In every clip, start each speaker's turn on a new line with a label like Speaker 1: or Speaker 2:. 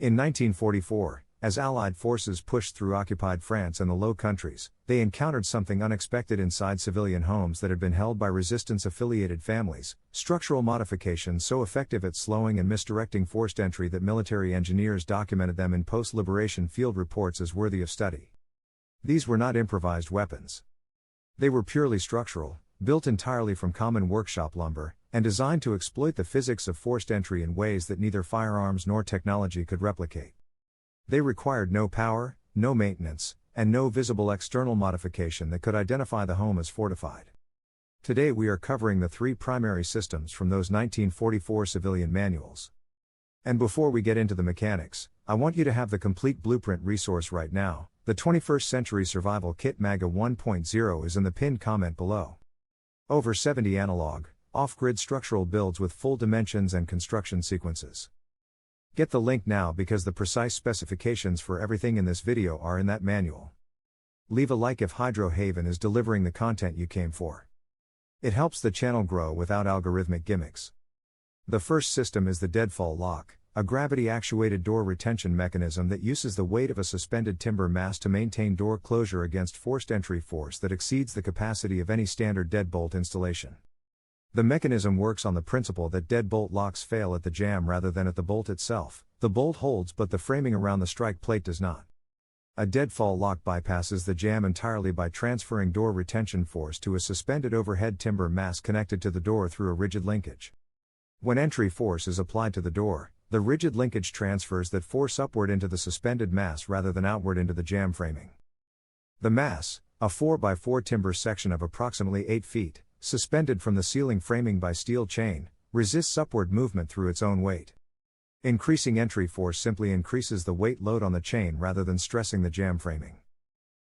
Speaker 1: In 1944, as Allied forces pushed through occupied France and the Low Countries, they encountered something unexpected inside civilian homes that had been held by resistance-affiliated families, structural modifications so effective at slowing and misdirecting forced entry that military engineers documented them in post-liberation field reports as worthy of study. These were not improvised weapons. They were purely structural, built entirely from common workshop lumber, and designed to exploit the physics of forced entry in ways that neither firearms nor technology could replicate. They required no power, no maintenance, and no visible external modification that could identify the home as fortified. Today we are covering the three primary systems from those 1944 civilian manuals. And before we get into the mechanics, I want you to have the complete blueprint resource right now. The 21st Century Survival Kit MAGA 1.0 is in the pinned comment below. Over 70 analog, off-grid structural builds with full dimensions and construction sequences. Get the link now because the precise specifications for everything in this video are in that manual. Leave a like if Hydrohaven is delivering the content you came for. It helps the channel grow without algorithmic gimmicks. The first system is the deadfall lock, a gravity-actuated door retention mechanism that uses the weight of a suspended timber mass to maintain door closure against forced entry force that exceeds the capacity of any standard deadbolt installation. The mechanism works on the principle that deadbolt locks fail at the jamb rather than at the bolt itself. The bolt holds but the framing around the strike plate does not. A deadfall lock bypasses the jamb entirely by transferring door retention force to a suspended overhead timber mass connected to the door through a rigid linkage. When entry force is applied to the door, the rigid linkage transfers that force upward into the suspended mass rather than outward into the jamb framing. The mass, a 4x4 timber section of approximately 8 feet, suspended from the ceiling framing by steel chain, resists upward movement through its own weight. Increasing entry force simply increases the weight load on the chain rather than stressing the jamb framing.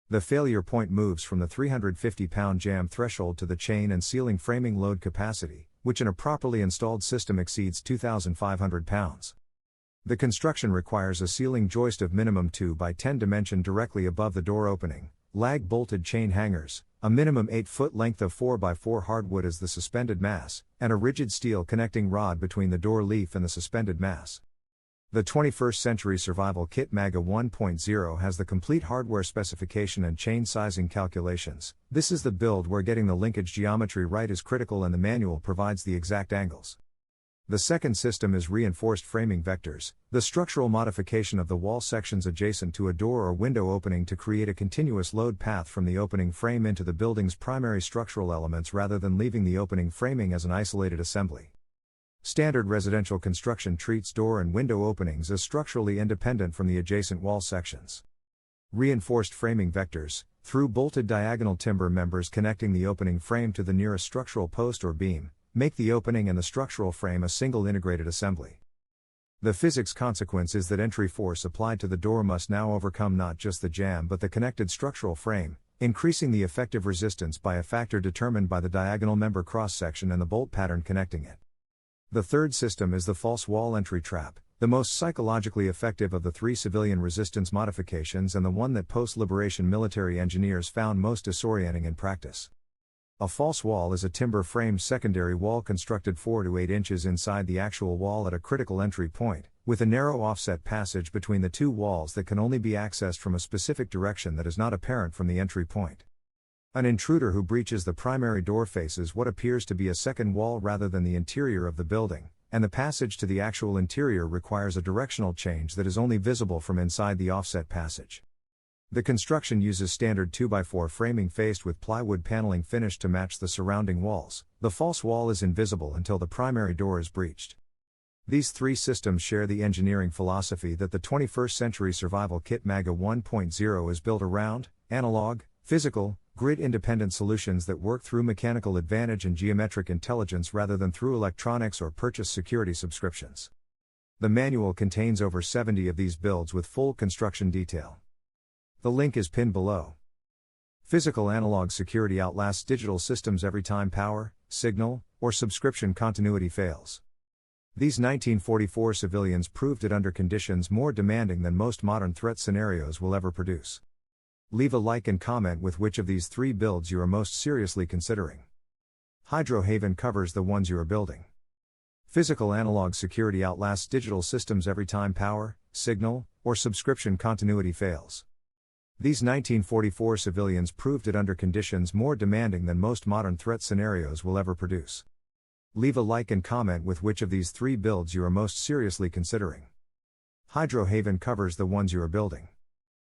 Speaker 1: The failure point moves from the 350-pound jamb threshold to the chain and ceiling framing load capacity, which in a properly installed system exceeds 2,500 pounds. The construction requires a ceiling joist of minimum 2 by 10 dimension directly above the door opening, lag-bolted chain hangers, a minimum 8-foot length of 4x4 hardwood as the suspended mass, and a rigid steel connecting rod between the door leaf and the suspended mass. The 21st Century Survival Kit MAGA 1.0 has the complete hardware specification and chain sizing calculations. This is the build where getting the linkage geometry right is critical and the manual provides the exact angles. The second system is reinforced framing vectors, the structural modification of the wall sections adjacent to a door or window opening to create a continuous load path from the opening frame into the building's primary structural elements rather than leaving the opening framing as an isolated assembly. Standard residential construction treats door and window openings as structurally independent from the adjacent wall sections. Reinforced framing vectors, through bolted diagonal timber members connecting the opening frame to the nearest structural post or beam, make the opening and the structural frame a single integrated assembly. The physics consequence is that entry force applied to the door must now overcome not just the jamb but the connected structural frame, increasing the effective resistance by a factor determined by the diagonal member cross-section and the bolt pattern connecting it. The third system is the false wall entry trap, the most psychologically effective of the three civilian resistance modifications and the one that post-liberation military engineers found most disorienting in practice. A false wall is a timber-framed secondary wall constructed 4 to 8 inches inside the actual wall at a critical entry point, with a narrow offset passage between the two walls that can only be accessed from a specific direction that is not apparent from the entry point. An intruder who breaches the primary door faces what appears to be a second wall rather than the interior of the building, and the passage to the actual interior requires a directional change that is only visible from inside the offset passage. The construction uses standard 2x4 framing faced with plywood paneling finished to match the surrounding walls. The false wall is invisible until the primary door is breached. These three systems share the engineering philosophy that the 21st Century Survival Kit MAGA 1.0 is built around: analog, physical, grid-independent solutions that work through mechanical advantage and geometric intelligence rather than through electronics or purchase security subscriptions. The manual contains over 70 of these builds with full construction detail. The link is pinned below. Physical analog security outlasts digital systems every time power, signal, or subscription continuity fails. These 1944 civilians proved it under conditions more demanding than most modern threat scenarios will ever produce. Leave a like and comment with which of these three builds you are most seriously considering. Hydrohaven covers the ones you are building. Physical analog security outlasts digital systems every time power, signal, or subscription continuity fails. These 1944 civilians proved it under conditions more demanding than most modern threat scenarios will ever produce. Leave a like and comment with which of these 3 builds you are most seriously considering. Hydrohaven covers the ones you are building.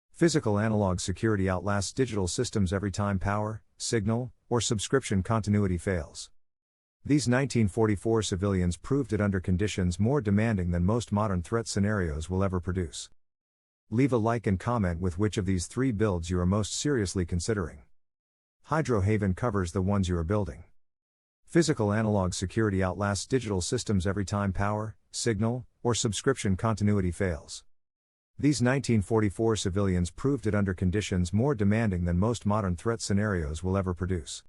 Speaker 1: Physical analog security outlasts digital systems every time power, signal, or subscription continuity fails. These 1944 civilians proved it under conditions more demanding than most modern threat scenarios will ever produce. Leave a like and comment with which of these 3 builds you are most seriously considering. Hydrohaven covers the ones you are building. Physical analog security outlasts digital systems every time power, signal, or subscription continuity fails. These 1944 civilians proved it under conditions more demanding than most modern threat scenarios will ever produce.